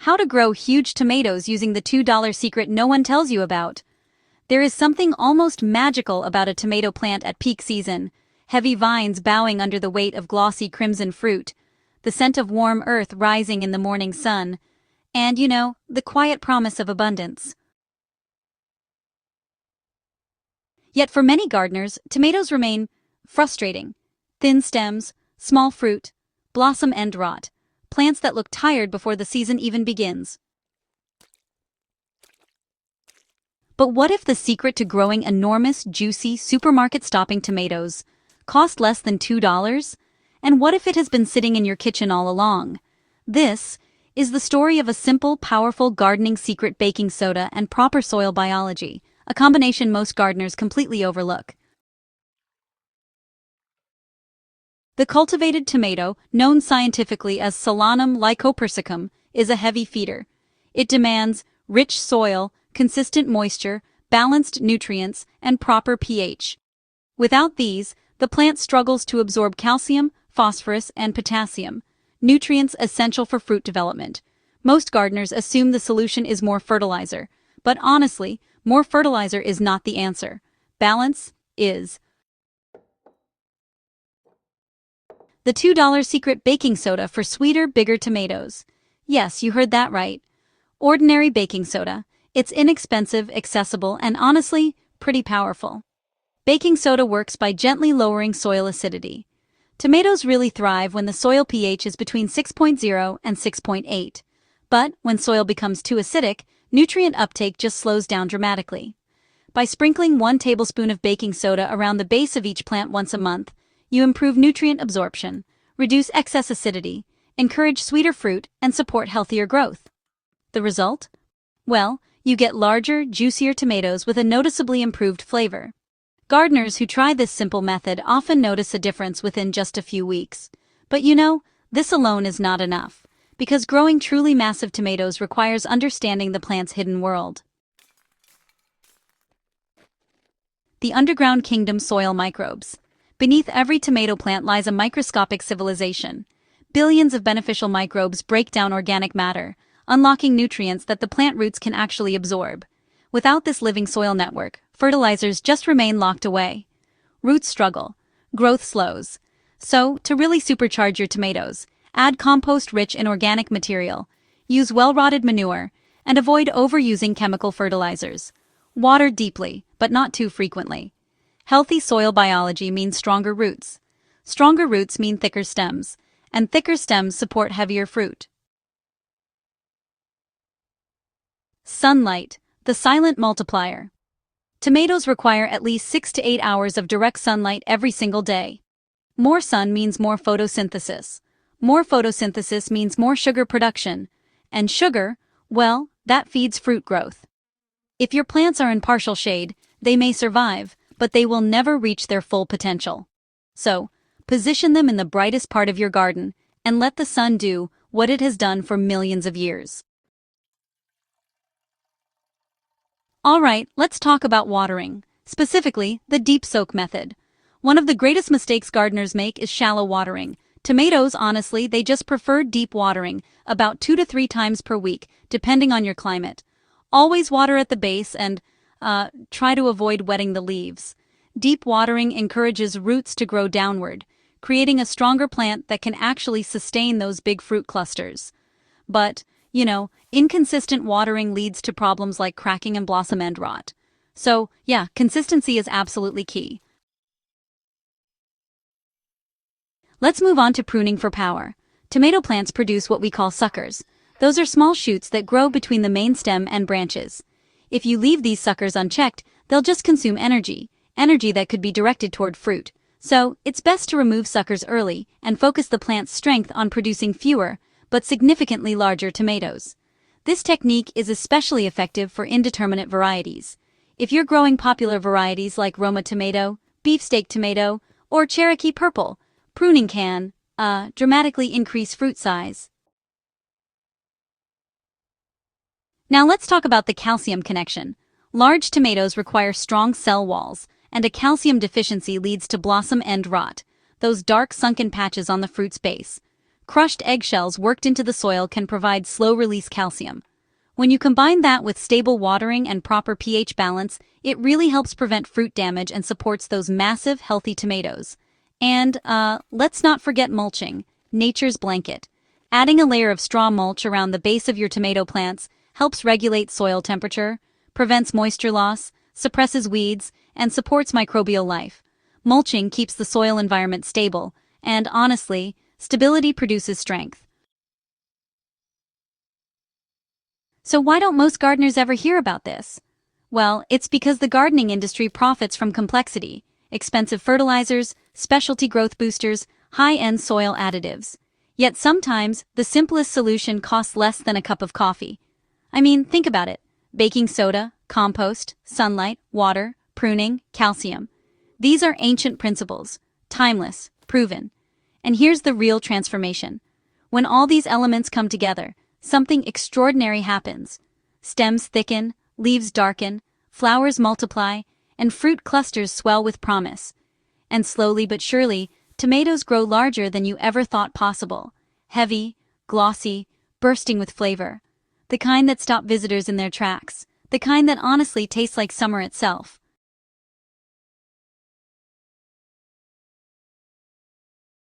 How to grow huge tomatoes using the $2 secret no one tells you about. There is something almost magical about a tomato plant at peak season, heavy vines bowing under the weight of glossy crimson fruit, the scent of warm earth rising in the morning sun, and, the quiet promise of abundance. Yet for many gardeners, tomatoes remain frustrating. Thin stems, small fruit, blossom end rot, plants that look tired before the season even begins. But what if the secret to growing enormous, juicy, supermarket-stopping tomatoes cost less than $2? And what if it has been sitting in your kitchen all along? This is the story of a simple, powerful gardening secret: baking soda and proper soil biology, a combination most gardeners completely overlook. The cultivated tomato, known scientifically as Solanum lycopersicum, is a heavy feeder. It demands rich soil, consistent moisture, balanced nutrients, and proper pH. Without these, the plant struggles to absorb calcium, phosphorus, and potassium, nutrients essential for fruit development. Most gardeners assume the solution is more fertilizer, but honestly, more fertilizer is not the answer. Balance is. The $2 secret: baking soda for sweeter, bigger tomatoes. Yes, you heard that right. Ordinary baking soda. It's inexpensive, accessible, and honestly, pretty powerful. Baking soda works by gently lowering soil acidity. Tomatoes really thrive when the soil pH is between 6.0 and 6.8. But when soil becomes too acidic, nutrient uptake just slows down dramatically. By sprinkling 1 tablespoon of baking soda around the base of each plant once a month, you improve nutrient absorption, reduce excess acidity, encourage sweeter fruit, and support healthier growth. The result? Well, you get larger, juicier tomatoes with a noticeably improved flavor. Gardeners who try this simple method often notice a difference within just a few weeks. But this alone is not enough, because growing truly massive tomatoes requires understanding the plant's hidden world. The underground kingdom: soil microbes. Beneath every tomato plant lies a microscopic civilization. Billions of beneficial microbes break down organic matter, unlocking nutrients that the plant roots can actually absorb. Without this living soil network, fertilizers just remain locked away. Roots struggle, growth slows. So, to really supercharge your tomatoes, add compost rich in organic material, use well-rotted manure, and avoid overusing chemical fertilizers. Water deeply, but not too frequently. Healthy soil biology means stronger roots. Stronger roots mean thicker stems, and thicker stems support heavier fruit. Sunlight, the silent multiplier. Tomatoes require at least 6 to 8 hours of direct sunlight every single day. More sun means more photosynthesis. More photosynthesis means more sugar production. And sugar, well, that feeds fruit growth. If your plants are in partial shade, they may survive, but they will never reach their full potential. So, position them in the brightest part of your garden and let the sun do what it has done for millions of years. Alright, let's talk about watering, specifically the deep soak method. One of the greatest mistakes gardeners make is shallow watering. Tomatoes, honestly, they just prefer deep watering, about 2 to 3 times per week, depending on your climate. Always water at the base and try to avoid wetting the leaves. Deep watering encourages roots to grow downward, creating a stronger plant that can actually sustain those big fruit clusters. But, inconsistent watering leads to problems like cracking and blossom end rot. So, consistency is absolutely key. Let's move on to pruning for power. Tomato plants produce what we call suckers. Those are small shoots that grow between the main stem and branches. If you leave these suckers unchecked, they'll just consume energy that could be directed toward fruit. So, it's best to remove suckers early and focus the plant's strength on producing fewer, but significantly larger tomatoes. This technique is especially effective for indeterminate varieties. If you're growing popular varieties like Roma tomato, Beefsteak tomato, or Cherokee purple, pruning can dramatically increase fruit size. Now let's talk about the calcium connection. Large tomatoes require strong cell walls, and a calcium deficiency leads to blossom end rot, those dark sunken patches on the fruit's base. Crushed eggshells worked into the soil can provide slow-release calcium. When you combine that with stable watering and proper pH balance, it really helps prevent fruit damage and supports those massive, healthy tomatoes. And, let's not forget mulching, nature's blanket. Adding a layer of straw mulch around the base of your tomato plants helps regulate soil temperature, prevents moisture loss, suppresses weeds, and supports microbial life. Mulching keeps the soil environment stable, and honestly, stability produces strength. So why don't most gardeners ever hear about this? Well, it's because the gardening industry profits from complexity, expensive fertilizers, specialty growth boosters, high-end soil additives. Yet sometimes, the simplest solution costs less than a cup of coffee. I mean, think about it. Baking soda, compost, sunlight, water, pruning, calcium. These are ancient principles, timeless, proven. And here's the real transformation. When all these elements come together, something extraordinary happens. Stems thicken, leaves darken, flowers multiply, and fruit clusters swell with promise. And slowly but surely, tomatoes grow larger than you ever thought possible. Heavy, glossy, bursting with flavor. The kind that stop visitors in their tracks. The kind that honestly tastes like summer itself.